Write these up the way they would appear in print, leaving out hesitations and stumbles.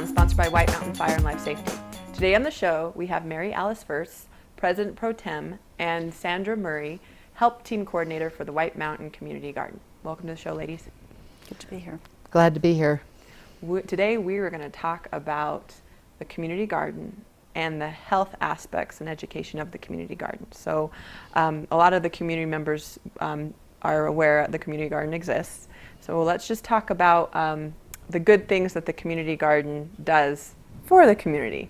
Sponsored by White Mountain Fire and Life Safety. Today on the show, we have Mary Alice Verse, President Pro Tem, and Sandra Murray, Help Team Coordinator for the White Mountain Community Garden. Welcome to the show, ladies. Good to be here. Glad to be here. Today we are going to talk about the community garden and the health aspects and education of the community garden. So a lot of the community members are aware the community garden exists. So let's just talk about the good things that the community garden does for the community.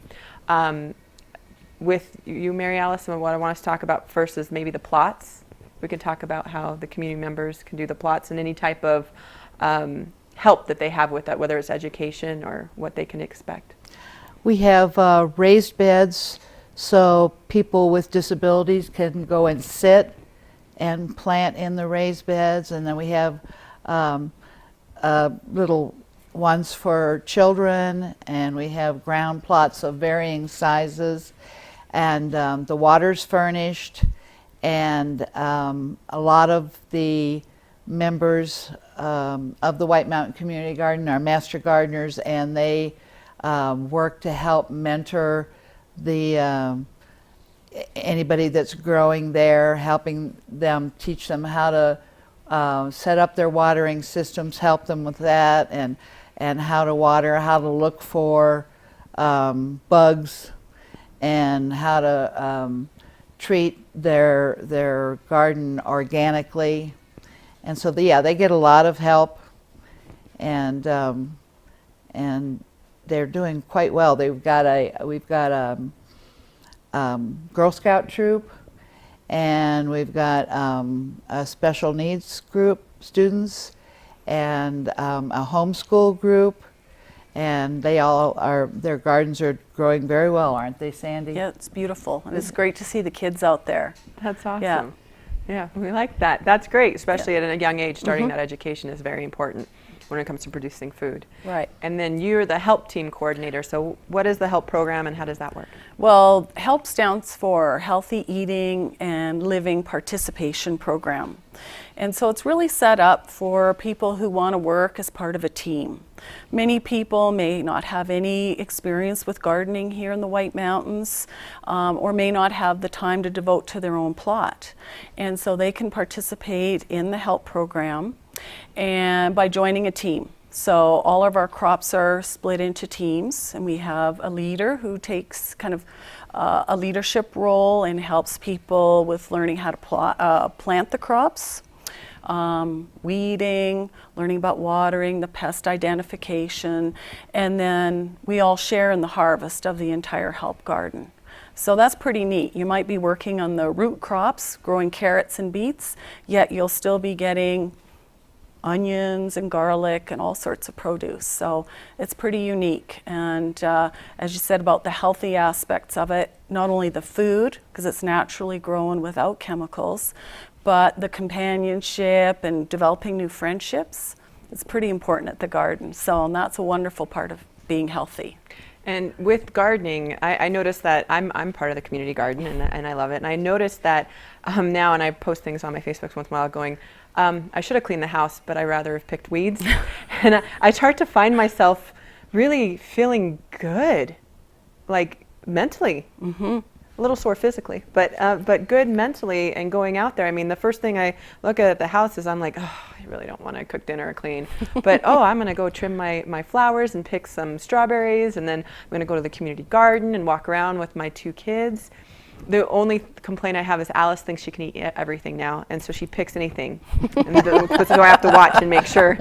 With you, Mary Alice, and what I want us to talk about first is maybe the plots. We can talk about how the community members can do the plots and any type of help that they have with that, whether it's education or what they can expect. We have raised beds so people with disabilities can go and sit and plant in the raised beds, and then we have little ones for children, and we have ground plots of varying sizes, and the water's furnished, and a lot of the members of the White Mountain Community Garden are master gardeners, and they work to help mentor the anybody that's growing there, helping them, teach them how to set up their watering systems, help them with that, and how to water, how to look for bugs, and how to treat their garden organically. And so they get a lot of help, and they're doing quite well. We've got a Girl Scout troop, and we've got a special needs group, students, and a homeschool group, and their gardens are growing very well, aren't they, Sandy? Yeah, it's beautiful, and it's great to see the kids out there. That's awesome. Yeah, yeah, we like that. That's great, especially at a young age. Starting that education is very important when it comes to producing food. Right. And then you're the Help Team Coordinator. So what is the HELP program and how does that work? Well, HELP stands for Healthy Eating and Living Participation Program. And so it's really set up for people who want to work as part of a team. Many people may not have any experience with gardening here in the White Mountains, or may not have the time to devote to their own plot. And so they can participate in the HELP program and by joining a team. So all of our crops are split into teams, and we have a leader who takes kind of a leadership role and helps people with learning how to plant the crops, weeding, learning about watering, the pest identification, and then we all share in the harvest of the entire HELP garden. So that's pretty neat. You might be working on the root crops, growing carrots and beets, yet you'll still be getting onions and garlic and all sorts of produce. So it's pretty unique. And as you said about the healthy aspects of it, not only the food, because it's naturally grown without chemicals, but the companionship and developing new friendships. It's pretty important at the garden. So and that's a wonderful part of being healthy. And with gardening, I noticed that I'm part of the community garden, and I love it. And I noticed that now, and I post things on my Facebook once in a while going, I should have cleaned the house, but I'd rather have picked weeds. And I start to find myself really feeling good, like mentally. A little sore physically, but good mentally, and going out there. I mean, the first thing I look at the house is I'm like, oh, I really don't want to cook dinner or clean. But I'm gonna go trim my flowers and pick some strawberries, and then I'm gonna go to the community garden and walk around with my 2 kids. The only complaint I have is Alice thinks she can eat everything now, and so she picks anything. And so I have to watch and make sure,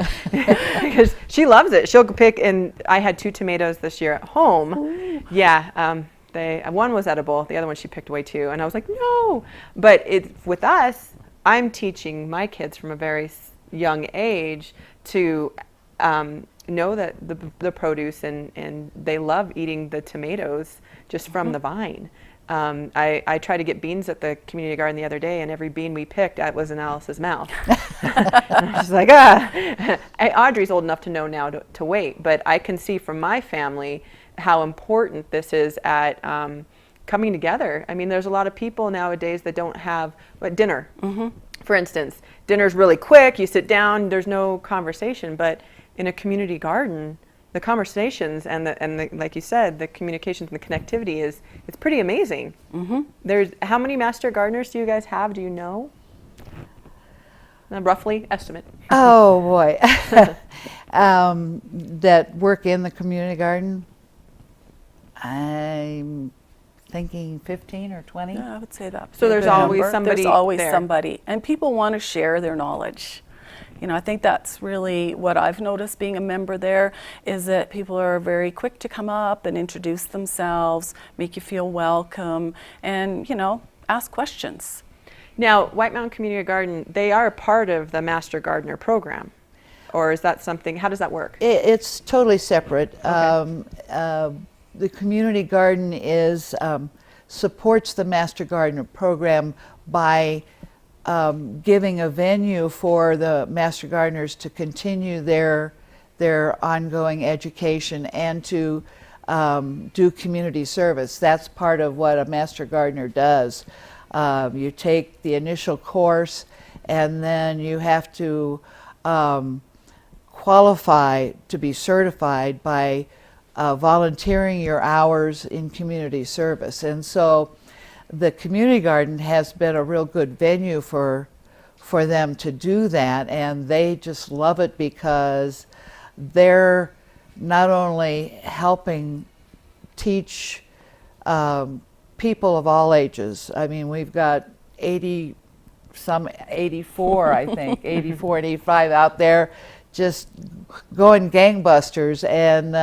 because she loves it. She'll pick, and I had 2 tomatoes this year at home. Ooh. Yeah. One was edible, the other one she picked away too, and I was like, no. But with us, I'm teaching my kids from a very young age to know that the produce, and they love eating the tomatoes just from the vine. I tried to get beans at the community garden the other day, and every bean we picked was in Alice's mouth. I was like, Audrey's old enough to know now to wait, but I can see from my family how important this is at coming together. I mean, there's a lot of people nowadays that don't have dinner. For instance, dinner's really quick, you sit down, there's no conversation, but in a community garden, the conversations and the like you said, the communications and the connectivity it's pretty amazing. There's how many master gardeners do you guys have? Do you know? Roughly estimate. Oh boy, that work in the community garden. I'm thinking 15 or 20. Yeah, I would say that. So there's always somebody There's always there. somebody, and people want to share their knowledge. You know, I think that's really what I've noticed being a member there, is that people are very quick to come up and introduce themselves, make you feel welcome, and, you know, ask questions. Now, White Mountain Community Garden, they are a part of the Master Gardener program, or is that something? How does that work? It's totally separate. Okay. The community garden supports the Master Gardener program by giving a venue for the Master Gardeners to continue their ongoing education and to do community service. That's part of what a Master Gardener does. You take the initial course, and then you have to qualify to be certified by volunteering your hours in community service. And so the community garden has been a real good venue for them to do that, and they just love it because they're not only helping teach people of all ages. I mean, we've got 84, I think, 84 and 85 out there just going gangbusters, and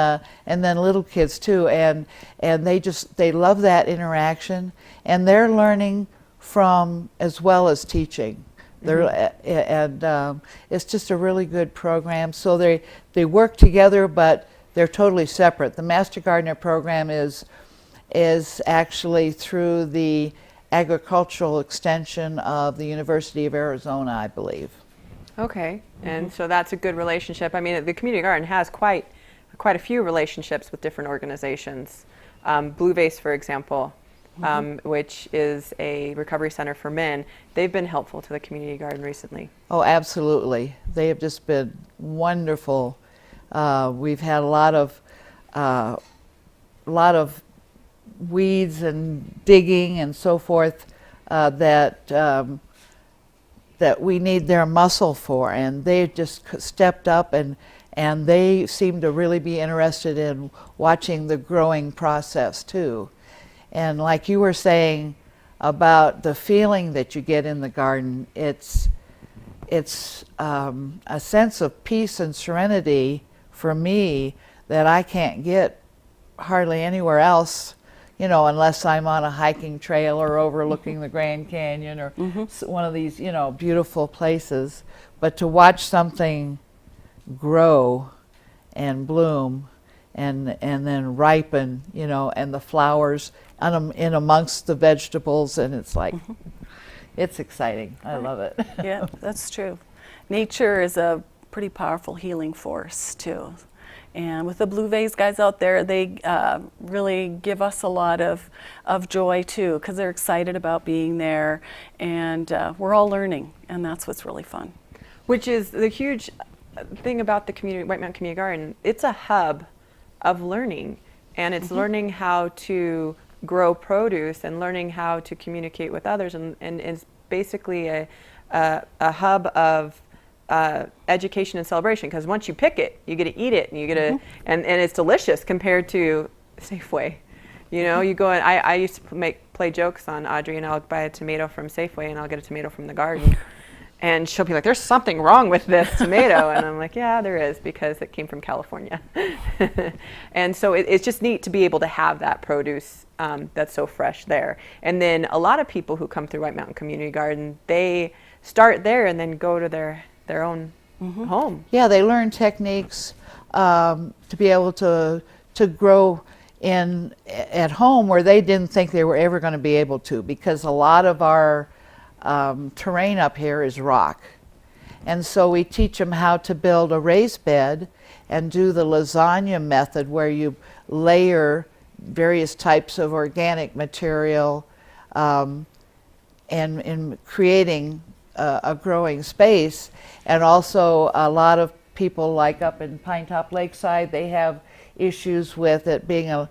then little kids too, and they love that interaction, and they're learning from as well as teaching. It's just a really good program. So they work together, but they're totally separate. The Master Gardener program is actually through the agricultural extension of the University of Arizona, I believe. Okay, and so that's a good relationship. I mean, the community garden has quite a few relationships with different organizations. Blue Vase, for example, which is a recovery center for men, they've been helpful to the community garden recently. Oh, absolutely. They have just been wonderful. We've had a lot of weeds and digging and so forth that we need their muscle for, and they just stepped up, and they seem to really be interested in watching the growing process too. And like you were saying about the feeling that you get in the garden, it's a sense of peace and serenity for me that I can't get hardly anywhere else, you know, unless I'm on a hiking trail or overlooking the Grand Canyon or one of these, you know, beautiful places. But to watch something grow and bloom and then ripen, you know, and the flowers in amongst the vegetables, and it's like, it's exciting. I love it. Yeah, that's true. Nature is a pretty powerful healing force too. And with the Blue Vase guys out there, they really give us a lot of joy too, because they're excited about being there, and we're all learning, and that's what's really fun. Which is the huge thing about the White Mountain Community Garden. It's a hub of learning, and it's learning how to grow produce and learning how to communicate with others, and it's basically a hub of education and celebration, because once you pick it, you get to eat it, and you get to, and it's delicious compared to Safeway. You know, you go and I used to play jokes on Audrey, and I'll buy a tomato from Safeway, and I'll get a tomato from the garden. And she'll be like, there's something wrong with this tomato. And I'm like, yeah, there is, because it came from California. And so it's just neat to be able to have that produce that's so fresh there. And then a lot of people who come through White Mountain Community Garden, they start there and then go to their own home. Yeah, they learn techniques to be able to grow at home where they didn't think they were ever going to be able to, because a lot of our terrain up here is rock. And so we teach them how to build a raised bed and do the lasagna method, where you layer various types of organic material and in creating a growing space. And also a lot of people, like up in Pinetop Lakeside, they have issues with it being a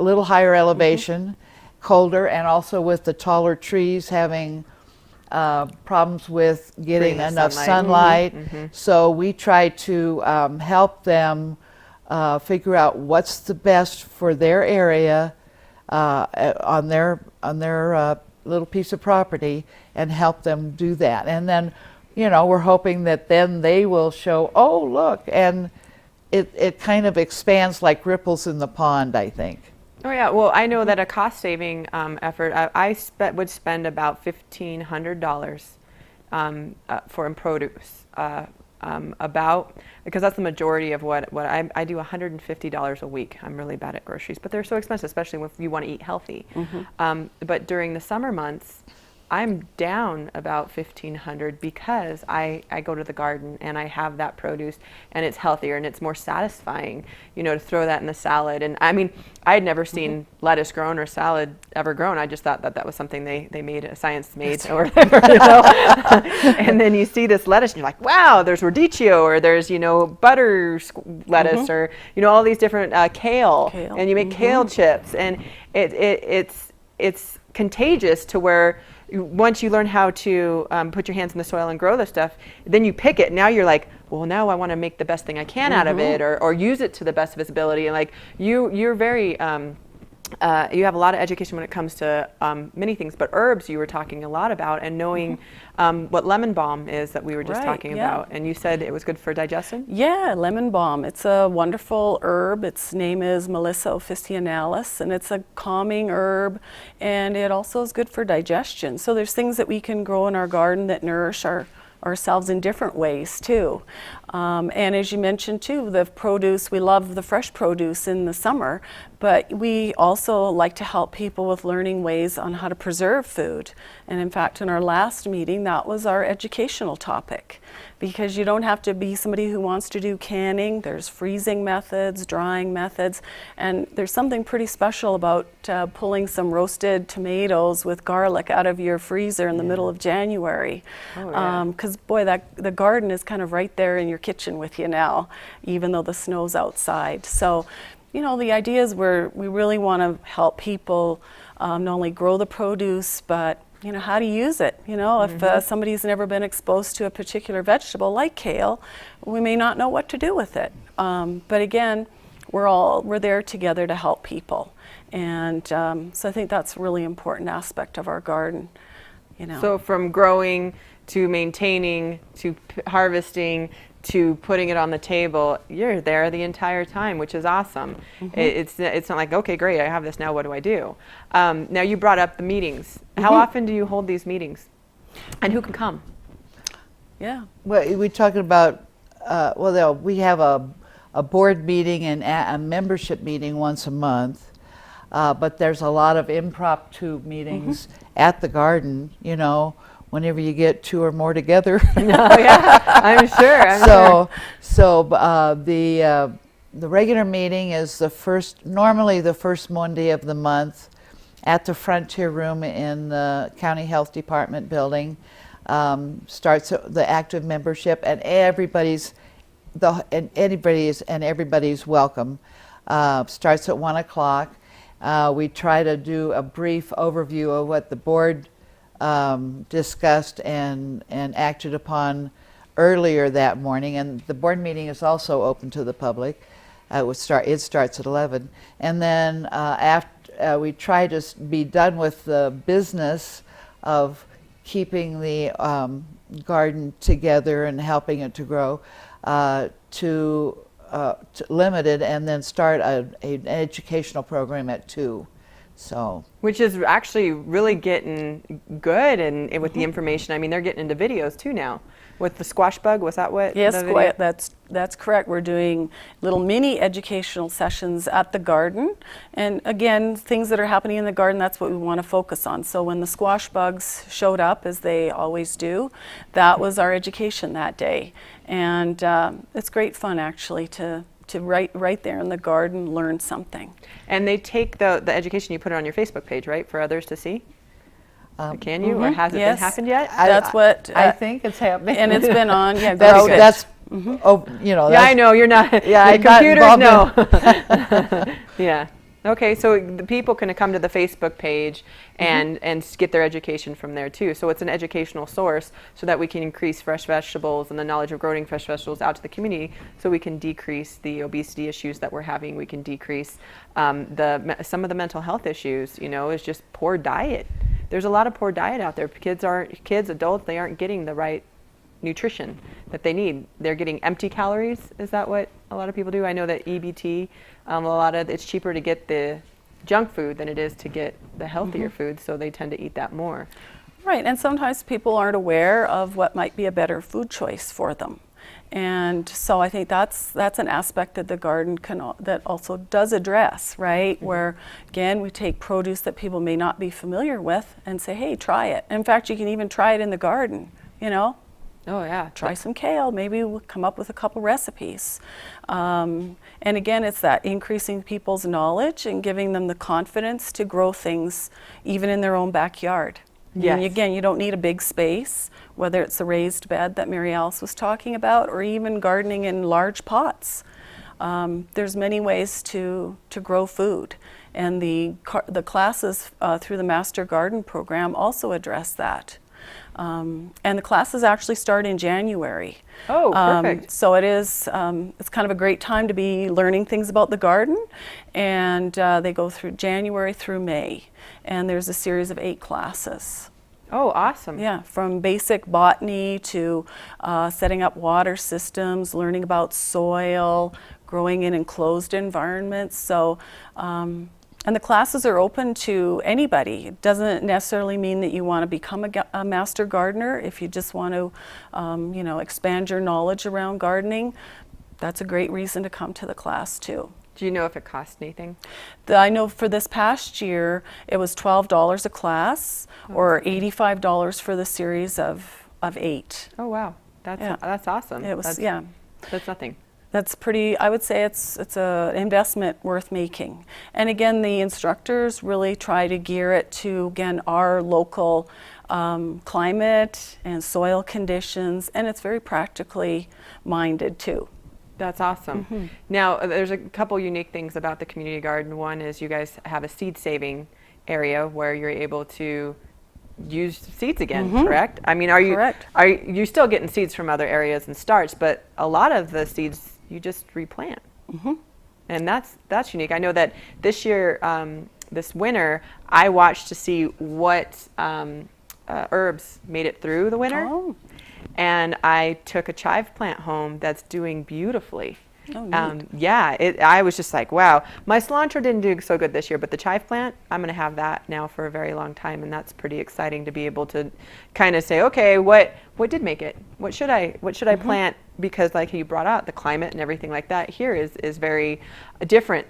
little higher elevation, colder, and also with the taller trees having problems with getting Bring the enough sunlight. sunlight. So we try to help them figure out what's the best for their area on their little piece of property, and help them do that. And then, we're hoping that then they will show, oh, look, and it kind of expands like ripples in the pond, I think. Oh yeah, well, I know that a cost-saving effort, I would spend about $1,500 for produce, because that's the majority of what I do. $150 a week. I'm really bad at groceries, but they're so expensive, especially if you want to eat healthy. But during the summer months, I'm down about $1,500 because I go to the garden and I have that produce, and it's healthier and it's more satisfying, to throw that in the salad. And I mean, I had never seen lettuce grown or salad ever grown. I just thought that was something they made, a science made or whatever, And then you see this lettuce and you're like, wow, there's radicchio, or there's, butter lettuce, or, all these different kale, and you make kale chips, and it's contagious to where once you learn how to put your hands in the soil and grow the stuff, then you pick it. Now you're like, well, now I want to make the best thing I can out of it, or use it to the best of its ability. And like you're very, you have a lot of education when it comes to many things, but herbs you were talking a lot about, and knowing what lemon balm is that we were just talking about. And you said it was good for digestion? Yeah, lemon balm. It's a wonderful herb. Its name is Melissa officinalis, and it's a calming herb, and it also is good for digestion. So there's things that we can grow in our garden that nourish ourselves in different ways too. And as you mentioned too, the produce, we love the fresh produce in the summer, but we also like to help people with learning ways on how to preserve food. And in fact, in our last meeting, that was our educational topic, because you don't have to be somebody who wants to do canning. There's freezing methods, drying methods, and there's something pretty special about pulling some roasted tomatoes with garlic out of your freezer in the middle of January. Because boy, the garden is kind of right there in your kitchen with you now, even though the snow's outside. So, the idea is we really want to help people not only grow the produce, but how to use it. If somebody's never been exposed to a particular vegetable like kale, we may not know what to do with it. But again, we're there together to help people. And so I think that's a really important aspect of our garden. So from growing to maintaining to harvesting to putting it on the table, you're there the entire time, which is awesome. It's not like, okay, great, I have this, now what do I do? Now you brought up the meetings. How often do you hold these meetings? And who can come? Yeah. Well, we're talking about, we have a board meeting and a membership meeting once a month, but there's a lot of impromptu meetings at the garden, whenever you get two or more together. I'm sure. So the regular meeting is normally the first Monday of the month at the Frontier Room in the County Health Department building. Starts the active membership, and everybody's welcome. Starts at 1 o'clock. We try to do a brief overview of what the board discussed and acted upon earlier that morning, and the board meeting is also open to the public. It starts at 11, and then after we try to be done with the business of keeping the garden together and helping it to grow to limited, and then start an educational program at 2. So, which is actually really getting good, and with the information. I mean, they're getting into videos too now, with the squash bug. Was that what? Yes, the video? that's correct. We're doing little mini educational sessions at the garden. And again, things that are happening in the garden, that's what we want to focus on. So when the squash bugs showed up, as they always do, that was our education that day. And it's great fun, actually, to right there in the garden learn something. And they take the education, you put it on your Facebook page, right, for others to see? Can you, or has it yes. been happened yet? That's what I think it's happening. and it's been on. Yeah, that's Grow It. that's oh, you know. Yeah, that's, I know you're not. Yeah, the I'm not computers involved know. Yeah. Okay, so the people can come to the Facebook page and get their education from there too. So it's an educational source so that we can increase fresh vegetables and the knowledge of growing fresh vegetables out to the community, so we can decrease the obesity issues that we're having. We can decrease some of the mental health issues. You know, is just poor diet. There's a lot of poor diet out there. Kids, adults, they aren't getting the right nutrition that they need. They're getting empty calories. Is that what a lot of people do? I know that EBT, it's cheaper to get the junk food than it is to get the healthier food, so they tend to eat that more. Right, and sometimes people aren't aware of what might be a better food choice for them. And so I think that's an aspect that the garden that also does address, right? Where, again, we take produce that people may not be familiar with and say, hey, try it. In fact, you can even try it in the garden, you know? Oh, yeah. Try some kale, maybe we'll come up with a couple recipes. And again, it's that increasing people's knowledge and giving them the confidence to grow things even in their own backyard. Yes. And again, you don't need a big space, whether it's a raised bed that Mary Alice was talking about, or even gardening in large pots. There's many ways to grow food. And the classes through the Master Garden program also address that. And the classes actually start in January. Oh, perfect. So it is, it's kind of a great time to be learning things about the garden. And they go through January through May. And there's a series of 8 classes. Oh, awesome. Yeah, from basic botany to setting up water systems, learning about soil, growing in enclosed environments. So, and the classes are open to anybody. It doesn't necessarily mean that you want to become a master gardener. If you just want to, expand your knowledge around gardening, that's a great reason to come to the class too. Do you know if it costs anything? I know for this past year, it was $12 a class, or $85 for the series of 8. Oh, wow. That's awesome. It was, That's nothing. That's pretty, I would say it's an investment worth making. And again, the instructors really try to gear it to, again, our local climate and soil conditions, and it's very practically minded too. That's awesome. Now, there's a couple unique things about the community garden. One is you guys have a seed saving area where you're able to use seeds again, correct? I mean, Correct. are you still getting seeds from other areas and starts, but a lot of the seeds you just replant. And that's unique. I know that this year, this winter, I watched to see what herbs made it through the winter. Oh. And I took a chive plant home that's doing beautifully. Oh, neat. I was just like, wow. My cilantro didn't do so good this year, but the chive plant, I'm going to have that now for a very long time, and that's pretty exciting to be able to kind of say, okay, what did make it? What should I plant? Because like you brought out, the climate and everything like that here is very different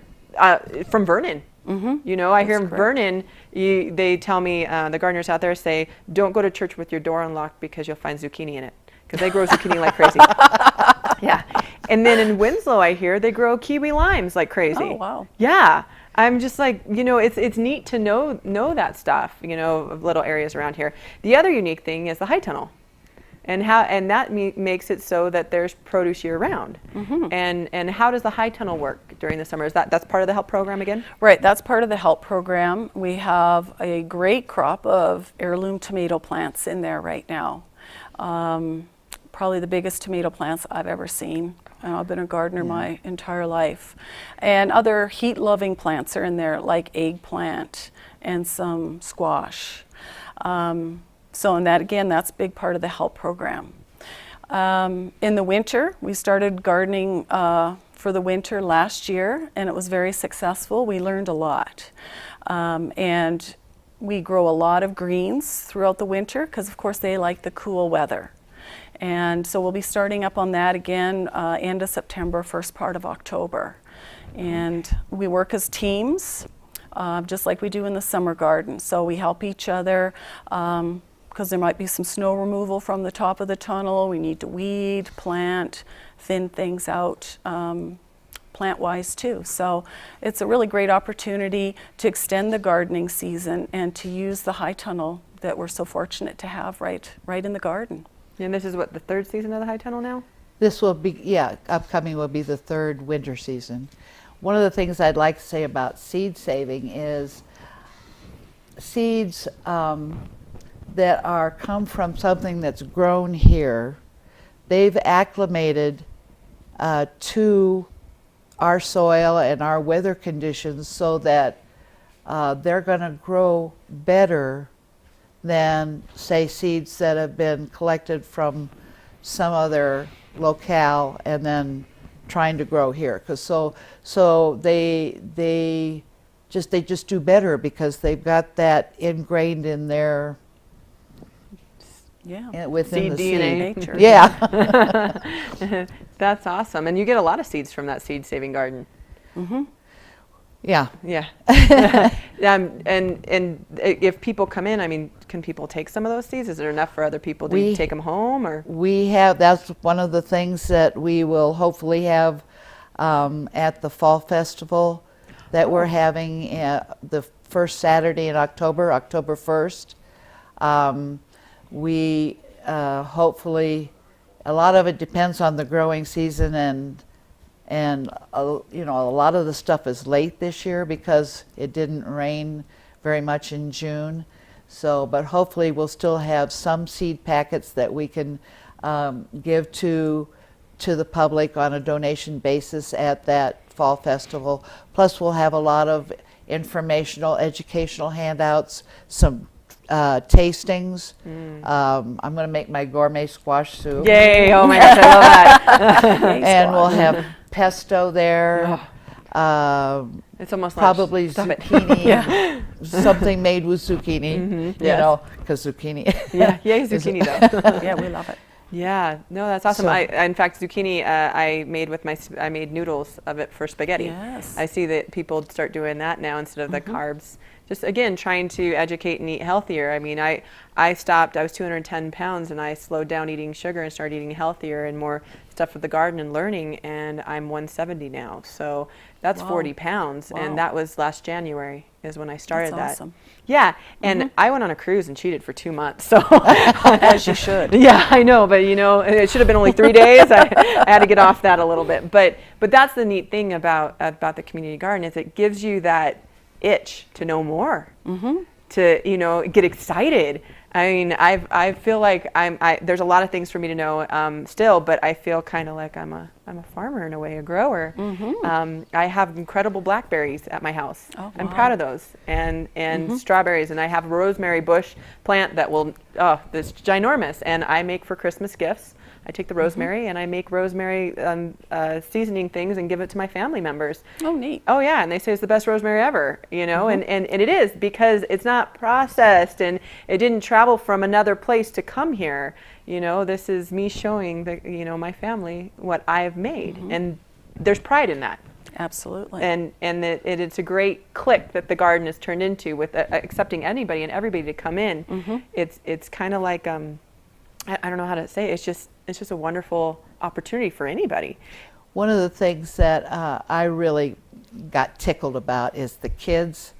from Vernon. You know, I hear in Vernon, they tell me, the gardeners out there say, don't go to church with your door unlocked because you'll find zucchini in it. Because they grow zucchini like crazy. Yeah. And then in Winslow, I hear they grow kiwi limes like crazy. Oh, wow. Yeah. I'm just like, it's neat to know that stuff, of little areas around here. The other unique thing is the high tunnel. And that makes it so that there's produce year round. And how does the high tunnel work during the summer? That's part of the HELP program again? Right, that's part of the HELP program. We have a great crop of heirloom tomato plants in there right now. Probably the biggest tomato plants I've ever seen. I've been a gardener my entire life. And other heat-loving plants are in there, like eggplant and some squash. So in that, again, that's a big part of the HELP program. In the winter, we started gardening for the winter last year, and it was very successful. We learned a lot. And we grow a lot of greens throughout the winter because, of course, they like the cool weather. And so we'll be starting up on that again end of September, first part of October. And we work as teams, just like we do in the summer garden. So we help each other because there might be some snow removal from the top of the tunnel. We need to weed, plant, thin things out. Plant-wise too. So it's a really great opportunity to extend the gardening season and to use the high tunnel that we're so fortunate to have right in the garden. And this is what, the third season of the High Tunnel now? This will be, yeah, upcoming will be the third winter season. One of the things I'd like to say about seed saving is seeds that are come from something that's grown here, they've acclimated to our soil and our weather conditions so that they're going to grow better than, say, seeds that have been collected from some other locale and then trying to grow here. Because so they just do better because they've got that ingrained in their within Seed the DNA. seed. Nature. Yeah. That's awesome. And you get a lot of seeds from that seed saving garden. Yeah. Yeah. And if people come in, I mean, can people take some of those seeds? Is there enough for other people to take them home, or? We have, that's one of the things that we will hopefully have at the Fall Festival that we're having the first Saturday in October, October 1st. We hopefully, a lot of it depends on the growing season, and you know, a lot of the stuff is late this year because it didn't rain very much in June. So, but hopefully we'll still have some seed packets that we can give to the public on a donation basis at that Fall Festival. Plus we'll have a lot of informational, educational handouts, some tastings. I'm going to make my gourmet squash soup. Yay! Oh my gosh, I love that. And we'll have pesto there. It's almost Probably like, stop it. zucchini, something made with zucchini, you yes. know, because zucchini. Yeah, yay zucchini though. Yeah, we love it. Yeah, no, that's awesome. So- In fact, zucchini, I made noodles of it for spaghetti. Yes. I see that people start doing that now instead of the carbs. Just again, trying to educate and eat healthier. I mean, I stopped. I was 210 pounds, and I slowed down eating sugar and started eating healthier and more stuff for the garden and learning. And I'm 170 now, so that's Wow. 40 pounds, Wow. and that was last January is when I started That's that. awesome. Yeah, and I went on a cruise and cheated for 2 months. So As you should. yeah, I know, but you know, it should have been only 3 days. I had to get off that a little bit. But that's the neat thing about the community garden is it gives you that itch to know more, to get excited. I mean, I feel like there's a lot of things for me to know still, but I feel kind of like I'm a farmer in a way, a grower. I have incredible blackberries at my house. Oh, I'm wow. proud of those, and strawberries, and I have a rosemary bush plant that will that's ginormous, and I make for Christmas gifts. I take the rosemary and I make rosemary seasoning things and give it to my family members. Oh, neat. Oh yeah, and they say it's the best rosemary ever, you know, and it is because it's not processed and it didn't travel from another place to come here. You know, this is me showing my family what I've made, and there's pride in that. Absolutely. And it's a great click that the garden has turned into with accepting anybody and everybody to come in. It's kind of like I don't know how to say it. It's just a wonderful opportunity for anybody. One of the things that I really got tickled about is the kids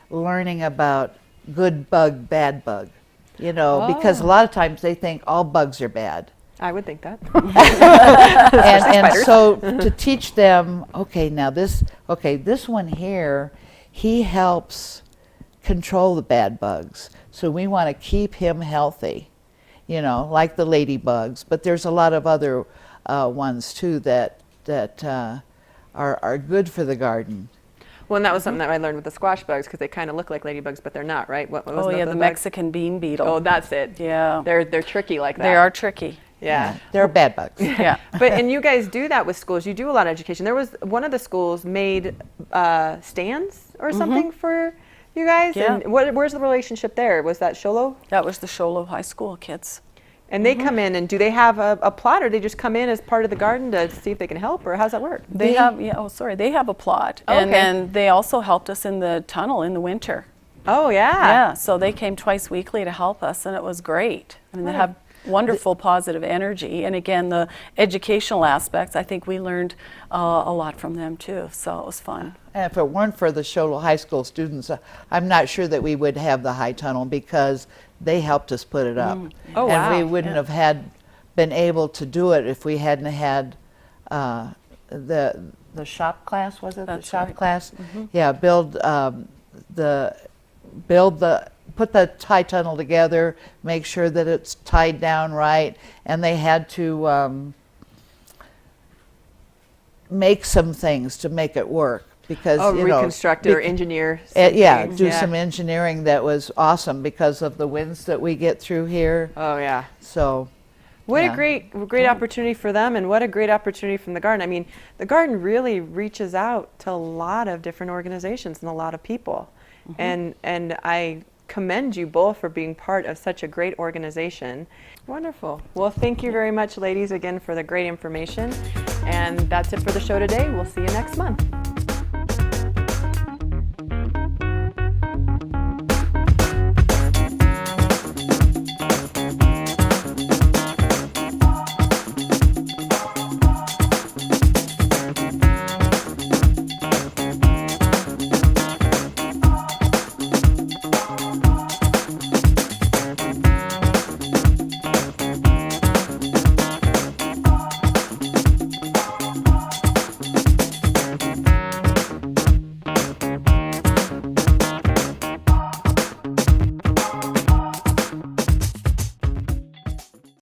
learning about good bug, bad bug. You know, because a lot of times they think all bugs are bad. I would think that. and so to teach them, this one here, he helps control the bad bugs. So we want to keep him healthy, you know, like the ladybugs. But there's a lot of other ones too that are good for the garden. Well, and that was something that I learned with the squash bugs because they kind of look like ladybugs, but they're not, right? What was the bugs? Mexican bean beetle. Oh, that's it. Yeah. They're tricky like that. They are tricky. Yeah. They're bad bugs. Yeah. And you guys do that with schools. You do a lot of education. There was one of the schools made stands or something for you guys. Yeah. And where's the relationship there? Was that Sholo? That was the Sholo High School kids. And they come in, and do they have a plot, or they just come in as part of the garden to see if they can help, or how's that work? They have, yeah, oh, sorry, they have a plot. Oh, And okay. then they also helped us in the tunnel in the winter. Oh, yeah. Yeah, so they came twice weekly to help us, and it was great. I mean, they have wonderful positive energy. And again, the educational aspects, I think we learned a lot from them too, so it was fun. And if it weren't for the Shoto High School students, I'm not sure that we would have the high tunnel because they helped us put it up. Oh, and wow. we wouldn't have been able to do it if we hadn't had the shop class, was it? That's the shop right. class? Yeah, put the tie tunnel together, make sure that it's tied down right, and they had to make some things to make it work because Oh, you know, reconstruct it or engineer. yeah, something. do some engineering that was awesome because of the winds that we get through here. Oh, yeah. So What yeah. a great opportunity for them, and what a great opportunity from the garden. I mean, the garden really reaches out to a lot of different organizations and a lot of people. And I commend you both for being part of such a great organization. Wonderful. Well, thank you very much, ladies, again for the great information. And that's it for the show today. We'll see you next month.